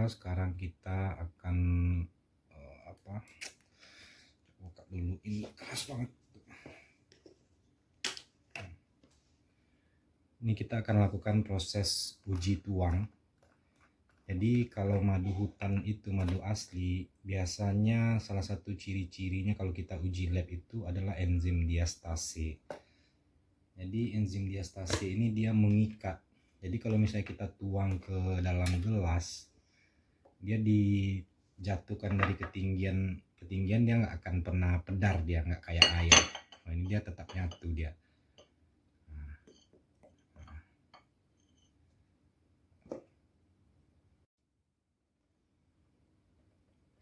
sekarang kita akan buka dulu. Ini keras banget. Ini kita akan lakukan proses uji tuang. Jadi kalau madu hutan itu madu asli, biasanya salah satu ciri-cirinya kalau kita uji lab itu adalah enzim diastase. Jadi enzim diastase ini dia mengikat. Jadi kalau misalnya kita tuang ke dalam gelas, dia dijatuhkan dari ketinggian dia nggak akan pernah pedar, dia nggak kayak air. Nah, ini dia tetap nyatu dia.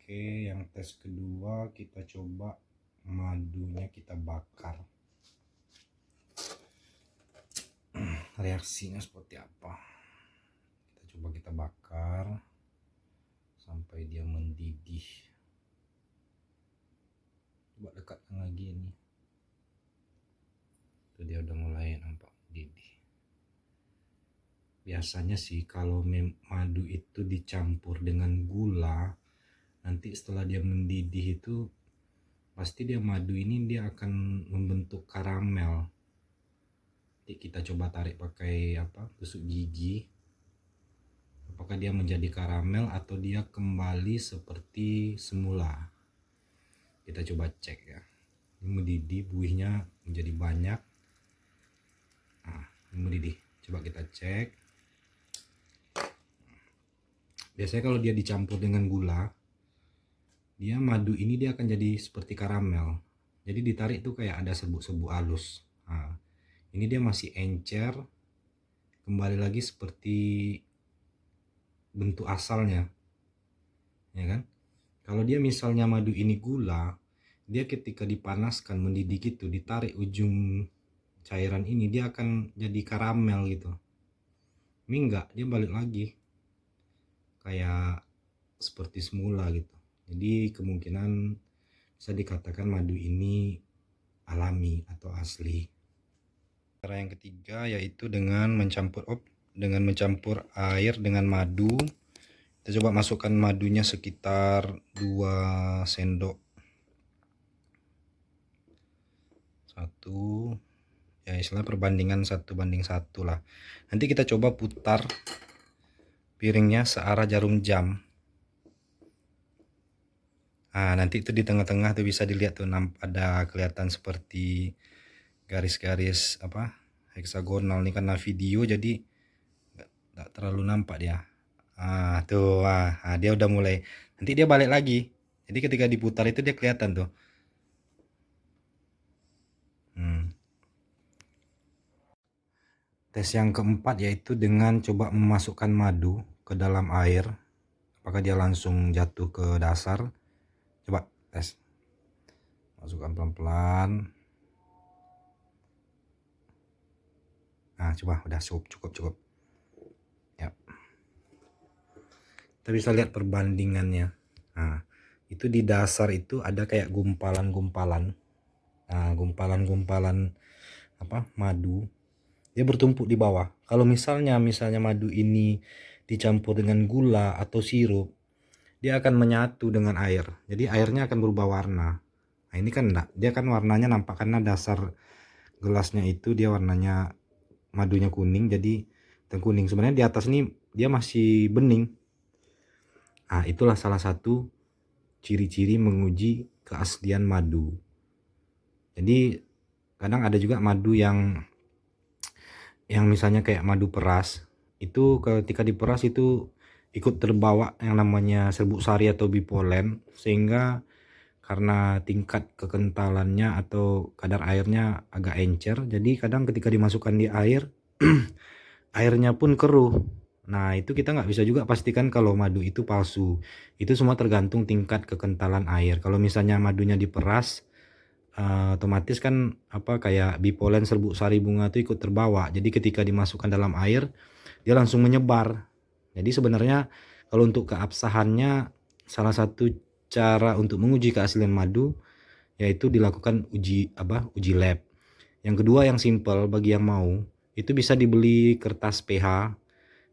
Oke, yang tes kedua kita coba madunya kita bakar. Reaksinya seperti apa? Kita bakar sampai dia mendidih. Coba dekatkan lagi ini. Itu dia udah mulai nampak mendidih. Biasanya sih kalau madu itu dicampur dengan gula, nanti setelah dia mendidih itu pasti dia madu ini dia akan membentuk karamel. Nanti kita coba tarik pakai tusuk gigi, apakah dia menjadi karamel atau dia kembali seperti semula. Kita coba cek ya. Ini mendidih, buihnya menjadi banyak. Nah, ini mendidih. Coba kita cek. Biasanya kalau dia dicampur dengan gula, dia madu ini dia akan jadi seperti karamel. Jadi ditarik tuh kayak ada serbuk-serbuk halus. Nah, ini dia masih encer, kembali lagi seperti bentuk asalnya, ya kan? Kalau dia misalnya madu ini gula, dia ketika dipanaskan mendidih gitu, ditarik ujung cairan ini, dia akan jadi karamel gitu. Ini enggak, dia balik lagi kayak seperti semula gitu. Jadi kemungkinan bisa dikatakan madu ini alami atau asli. Cara yang ketiga yaitu dengan mencampur air dengan madu. Kita coba masukkan madunya sekitar 2 sendok. 1 ya, istilah perbandingan 1:1 lah. Nanti kita coba putar piringnya searah jarum jam. Nah, nanti itu di tengah-tengah tuh bisa dilihat tuh ada kelihatan seperti garis-garis heksagonal. Ini karena video jadi nggak terlalu nampak dia. Tuh, dia udah mulai. Nanti dia balik lagi. Jadi ketika diputar itu dia kelihatan tuh. Tes yang keempat yaitu dengan coba memasukkan madu ke dalam air. Apakah dia langsung jatuh ke dasar? Coba tes. Masukkan pelan-pelan. Nah, coba udah cukup. Ya. Kita bisa lihat perbandingannya. Nah, itu di dasar itu ada kayak gumpalan-gumpalan. Nah, gumpalan-gumpalan madu. Dia bertumpuk di bawah. Kalau misalnya madu ini dicampur dengan gula atau sirup, dia akan menyatu dengan air. Jadi airnya akan berubah warna. Nah, ini kan enggak. Dia kan warnanya nampak karena dasar gelasnya itu dia warnanya madunya kuning, jadi kuning. Sebenarnya di atas ini dia masih bening. Nah, itulah salah satu ciri-ciri menguji keaslian madu. Jadi kadang ada juga madu yang misalnya kayak madu peras, itu ketika diperas itu ikut terbawa yang namanya serbuk sari atau bipolen, sehingga karena tingkat kekentalannya atau kadar airnya agak encer, jadi kadang ketika dimasukkan di air airnya pun keruh. Nah, itu kita nggak bisa juga pastikan kalau madu itu palsu. Itu semua tergantung tingkat kekentalan air. Kalau misalnya madunya diperas, otomatis kan kayak bipolen serbuk sari bunga itu ikut terbawa. Jadi ketika dimasukkan dalam air, dia langsung menyebar. Jadi sebenarnya kalau untuk keabsahannya, salah satu cara untuk menguji keaslian madu yaitu dilakukan uji lab. Yang kedua yang simple bagi yang mau, itu bisa dibeli kertas pH.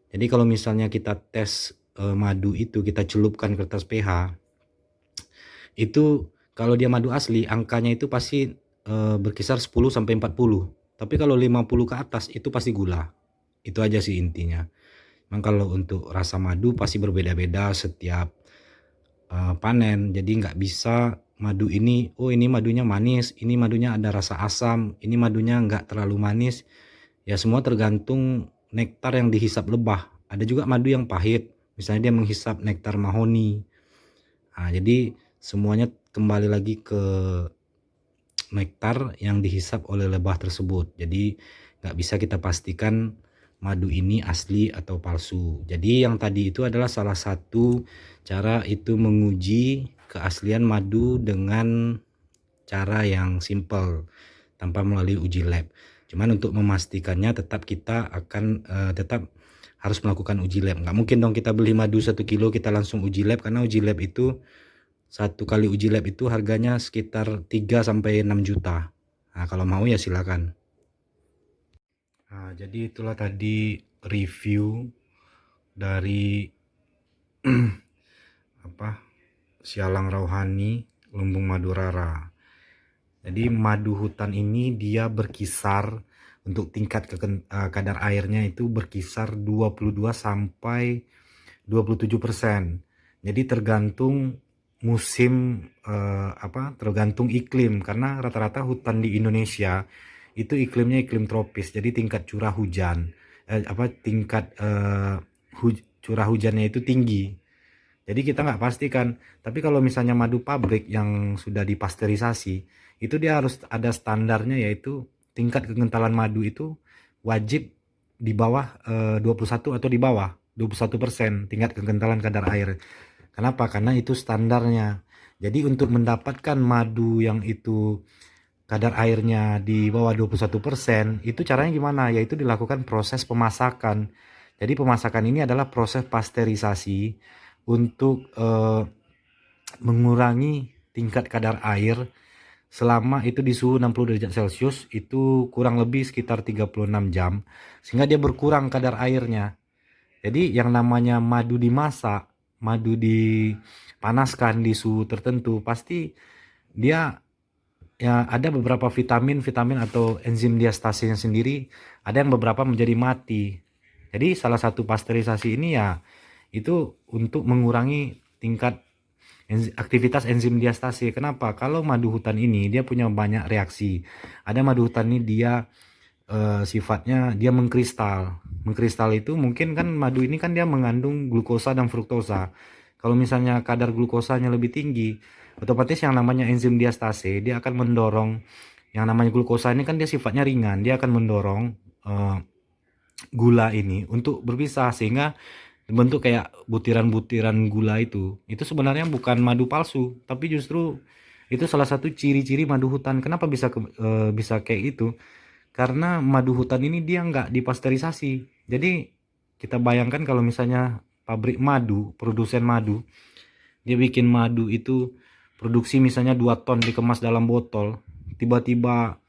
Jadi kalau misalnya kita tes madu itu kita celupkan kertas pH, itu kalau dia madu asli angkanya itu pasti berkisar 10 sampai 40. Tapi kalau 50 ke atas itu pasti gula. Itu aja sih intinya. Memang kalau untuk rasa madu pasti berbeda-beda setiap panen. Jadi nggak bisa madu ini, oh ini madunya manis, ini madunya ada rasa asam, ini madunya nggak terlalu manis. Ya semua tergantung nektar yang dihisap lebah. Ada juga madu yang pahit, misalnya dia menghisap nektar mahoni. Nah, jadi semuanya kembali lagi ke nektar yang dihisap oleh lebah tersebut. Jadi nggak bisa kita pastikan madu ini asli atau palsu. Jadi yang tadi itu adalah salah satu cara itu menguji keaslian madu dengan cara yang simple tanpa melalui uji lab. Cuman untuk memastikannya tetap kita akan tetap harus melakukan uji lab. Nggak mungkin dong kita beli madu 1 kilo kita langsung uji lab, karena uji lab itu satu kali uji lab itu harganya sekitar 3 sampai 6 juta. Nah, kalau mau ya silakan. Nah, jadi itulah tadi review dari Sialang Rauhani Lumbung Madurara. Jadi madu hutan ini dia berkisar untuk tingkat kadar airnya itu berkisar 22 sampai 27%. Jadi tergantung musim tergantung iklim, karena rata-rata hutan di Indonesia itu iklimnya iklim tropis. Jadi tingkat curah hujan curah hujannya itu tinggi. Jadi kita nggak pastikan. Tapi kalau misalnya madu pabrik yang sudah dipasteurisasi, itu dia harus ada standarnya, yaitu tingkat kekentalan madu itu wajib di bawah 21 atau di bawah 21% tingkat kekentalan kadar air. Kenapa? Karena itu standarnya. Jadi untuk mendapatkan madu yang itu kadar airnya di bawah 21%, itu caranya gimana? Yaitu dilakukan proses pemasakan. Jadi pemasakan ini adalah proses pasteurisasi untuk mengurangi tingkat kadar air selama itu di suhu 60 derajat Celcius, itu kurang lebih sekitar 36 jam, sehingga dia berkurang kadar airnya. Jadi yang namanya madu dimasak, madu dipanaskan di suhu tertentu, pasti dia ya ada beberapa vitamin atau enzim diastasenya sendiri, ada yang beberapa menjadi mati. Jadi salah satu pasteurisasi ini ya itu untuk mengurangi tingkat aktivitas enzim diastase. Kenapa? Kalau madu hutan ini dia punya banyak reaksi. Ada madu hutan ini dia sifatnya dia mengkristal. Mengkristal itu mungkin kan madu ini kan dia mengandung glukosa dan fruktosa. Kalau misalnya kadar glukosanya lebih tinggi, otomatis yang namanya enzim diastase dia akan mendorong yang namanya glukosa ini kan dia sifatnya ringan, dia akan mendorong gula ini untuk berpisah, sehingga bentuk kayak butiran-butiran gula. Itu sebenarnya bukan madu palsu, tapi justru itu salah satu ciri-ciri madu hutan. Kenapa bisa kayak gitu? Karena madu hutan ini dia nggak dipasteurisasi. Jadi kita bayangkan kalau misalnya pabrik madu, produsen madu, dia bikin madu itu produksi misalnya 2 ton dikemas dalam botol, tiba-tiba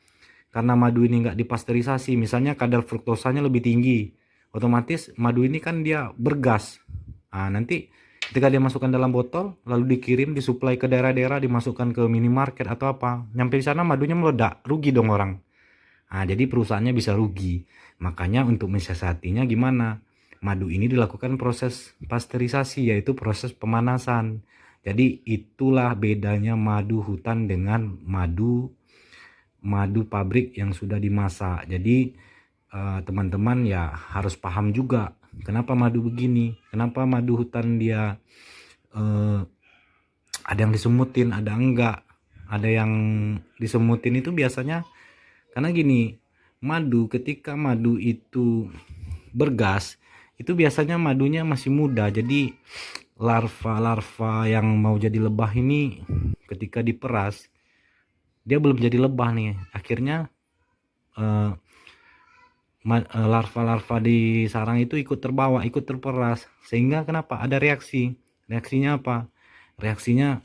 karena madu ini nggak dipasteurisasi, misalnya kadar fruktosanya lebih tinggi, otomatis madu ini kan dia bergas. Nah, nanti ketika dia masukkan dalam botol lalu dikirim disuplai ke daerah-daerah, dimasukkan ke minimarket atau apa, nyampe di sana madunya meledak, rugi dong orang. Nah, jadi perusahaannya bisa rugi. Makanya untuk mensiasatinya gimana? Madu ini dilakukan proses pasteurisasi, yaitu proses pemanasan. Jadi itulah bedanya madu hutan dengan madu pabrik yang sudah dimasak. Jadi teman-teman ya harus paham juga kenapa madu begini, kenapa madu hutan dia ada yang disemutin, ada enggak. Ada yang disemutin itu biasanya karena gini, ketika madu itu bergas, itu biasanya madunya masih muda. Jadi larva-larva yang mau jadi lebah ini ketika diperas, dia belum jadi lebah nih. Akhirnya larva-larva di sarang itu ikut terbawa, ikut terperas. Sehingga kenapa? Ada reaksi. Reaksinya apa? Reaksinya